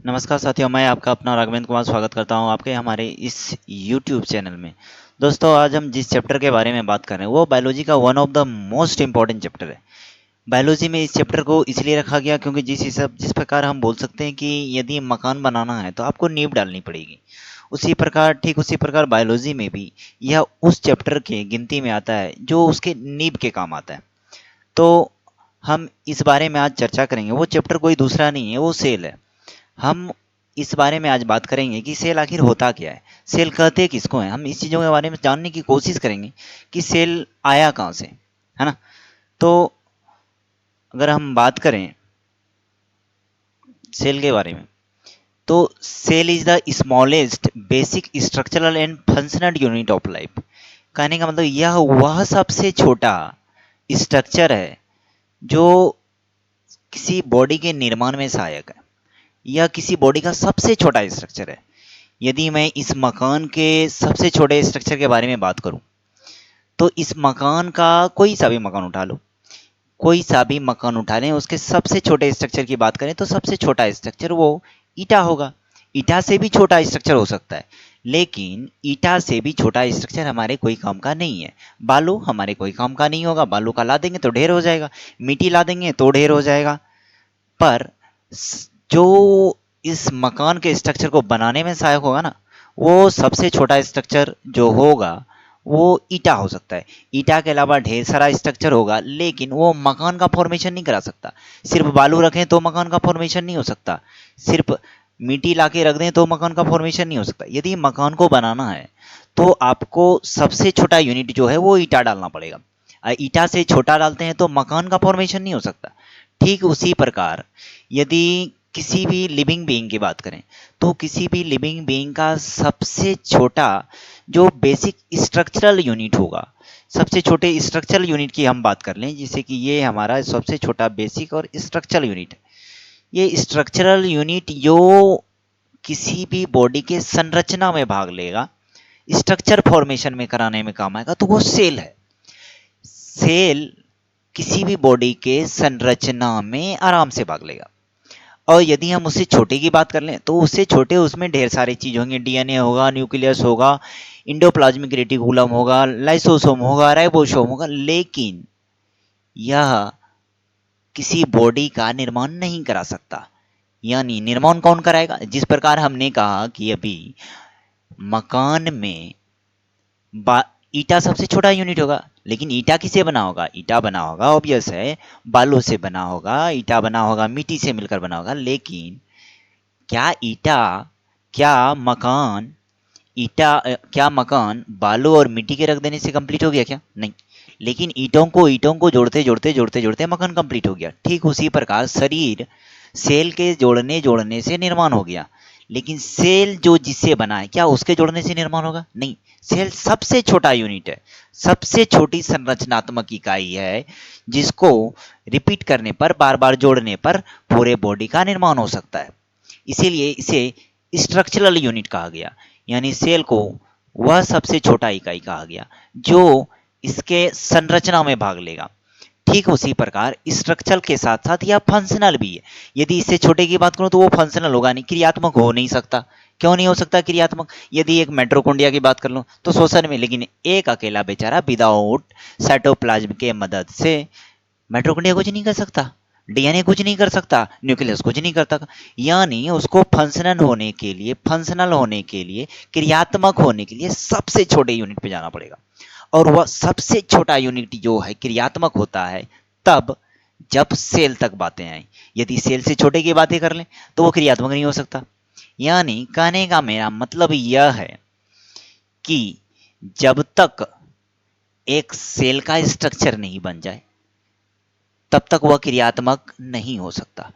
नमस्कार साथियों, मैं आपका अपना राघवेंद्र कुमार स्वागत करता हूं आपके हमारे इस YouTube चैनल में। दोस्तों, आज हम जिस चैप्टर के बारे में बात कर रहे हैं वो बायोलॉजी का one of the most important chapter है। बायोलॉजी में इस चैप्टर को इसलिए रखा गया क्योंकि जिस प्रकार हम बोल सकते हैं कि यदि मकान बनाना है तो आपको नींव डालनी पड़ेगी, उसी प्रकार बायोलॉजी में भी यह उस चैप्टर के गिनती में आता है जो उसके नींव के काम आता है। तो हम इस बारे में आज चर्चा करेंगे। वो चैप्टर कोई दूसरा नहीं है, वो सेल है। हम इस बारे में आज बात करेंगे कि सेल आखिर होता क्या है, सेल कहते किसको हैं। हम इस चीज़ों के बारे में जानने की कोशिश करेंगे कि सेल आया कहाँ से, है ना। तो अगर हम बात करें सेल के बारे में, तो cell is the smallest basic structural and functional unit of life. कहने का मतलब यह वह सबसे छोटा स्ट्रक्चर है जो किसी बॉडी के निर्माण में सहायक है। यह किसी बॉडी का सबसे छोटा स्ट्रक्चर है। यदि मैं इस मकान के सबसे छोटे स्ट्रक्चर के बारे में बात करूं, तो इस मकान का कोई सा भी मकान उठा लो, कोई सा भी मकान उठा लें, उसके सबसे छोटे स्ट्रक्चर की बात करें तो सबसे छोटा स्ट्रक्चर वो ईटा होगा। ईटा से भी छोटा स्ट्रक्चर हो सकता है, लेकिन ईटा से भी छोटा स्ट्रक्चर हमारे कोई काम का नहीं है। बालू हमारे कोई काम का नहीं होगा, बालू का ला देंगे तो ढेर हो जाएगा, मिट्टी ला देंगे तो ढेर हो जाएगा। पर जो इस मकान के स्ट्रक्चर को बनाने में सहायक होगा ना, वो सबसे छोटा स्ट्रक्चर जो होगा वो ईटा हो सकता है। ईटा के अलावा ढेर सारा स्ट्रक्चर होगा, लेकिन वो मकान का फॉर्मेशन नहीं करा सकता। सिर्फ बालू रखें तो मकान का फॉर्मेशन नहीं हो सकता, सिर्फ मिट्टी ला के रख दें तो मकान का फॉर्मेशन नहीं हो सकता। यदि मकान को बनाना है तो आपको सबसे छोटा यूनिट जो है वो ईटा डालना पड़ेगा। ईटा से छोटा डालते हैं तो मकान का फॉर्मेशन नहीं हो सकता। ठीक उसी प्रकार यदि किसी भी लिविंग बीइंग की बात करें, तो किसी भी लिविंग बीइंग का सबसे छोटा जो बेसिक स्ट्रक्चरल यूनिट होगा, सबसे छोटे स्ट्रक्चरल यूनिट की हम बात कर लें, जैसे कि ये हमारा सबसे छोटा बेसिक और स्ट्रक्चरल यूनिट है। ये स्ट्रक्चरल यूनिट जो किसी भी बॉडी के संरचना में भाग लेगा, स्ट्रक्चर फॉर्मेशन में कराने में काम आएगा, तो वो सेल है। सेल किसी भी बॉडी के संरचना में आराम से भाग लेगा। और यदि हम उससे छोटे की बात कर लें तो उससे छोटे उसमें ढेर सारी चीज़ होंगी। डीएनए होगा, न्यूक्लियस होगा, इंडोप्लाज्मिक रेटिकुलम होगा, लाइसोसोम होगा, राइबोसोम होगा, लेकिन यह किसी बॉडी का निर्माण नहीं करा सकता। यानी निर्माण कौन कराएगा? जिस प्रकार हमने कहा कि अभी मकान में ईटा सबसे छोटा यूनिट होगा, लेकिन ईटा किसे बना होगा? ईटा बना होगा, ऑब्वियस है, बालू से बना होगा, ईटा बना होगा, मिट्टी से मिलकर बना होगा। लेकिन क्या ईटा क्या मकान क्या मकान बालू और मिट्टी के रख देने से कंप्लीट हो गया क्या? नहीं। लेकिन ईंटों को जोड़ते जोड़ते जोड़ते जोड़ते मकान कंप्लीट हो गया। ठीक उसी प्रकार शरीर सेल के जोड़ने जोड़ने से निर्माण हो गया, लेकिन सेल जो जिससे बना है, क्या उसके जोड़ने से निर्माण होगा? नहीं। सेल सबसे छोटा यूनिट है, सबसे छोटी संरचनात्मक इकाई है, जिसको रिपीट करने पर, बार बार जोड़ने पर पूरे बॉडी का निर्माण हो सकता है। इसीलिए इसे स्ट्रक्चरल यूनिट कहा गया। यानी सेल को वह सबसे छोटा इकाई कहा गया जो इसके संरचना में भाग लेगा। ठीक उसी प्रकार स्ट्रक्चरल के साथ साथ यह फंक्शनल भी है। यदि इससे छोटे की बात करूं तो वो फंक्शनल होगा नहीं, क्रियात्मक हो नहीं सकता। क्यों नहीं हो सकता क्रियात्मक? यदि एक मेट्रोकोन्ड्रिया की बात कर लो तो श्वसन में, लेकिन एक अकेला बेचारा विदाउट साइटोप्लाज्म के मदद से मेट्रोकोन्ड्रिया कुछ नहीं कर सकता, डीएनए कुछ नहीं कर सकता, न्यूक्लियस कुछ नहीं करता। यानी उसको फंक्शनल होने के लिए, क्रियात्मक होने के लिए सबसे छोटे यूनिट पे जाना पड़ेगा। और वह सबसे छोटा यूनिट जो है क्रियात्मक होता है तब जब सेल तक बातें आई। यदि सेल से छोटे की बातें कर लें तो वो क्रियात्मक नहीं हो सकता। यानी कहने का मेरा मतलब यह है कि जब तक एक सेल का स्ट्रक्चर नहीं बन जाए तब तक वह क्रियात्मक नहीं हो सकता।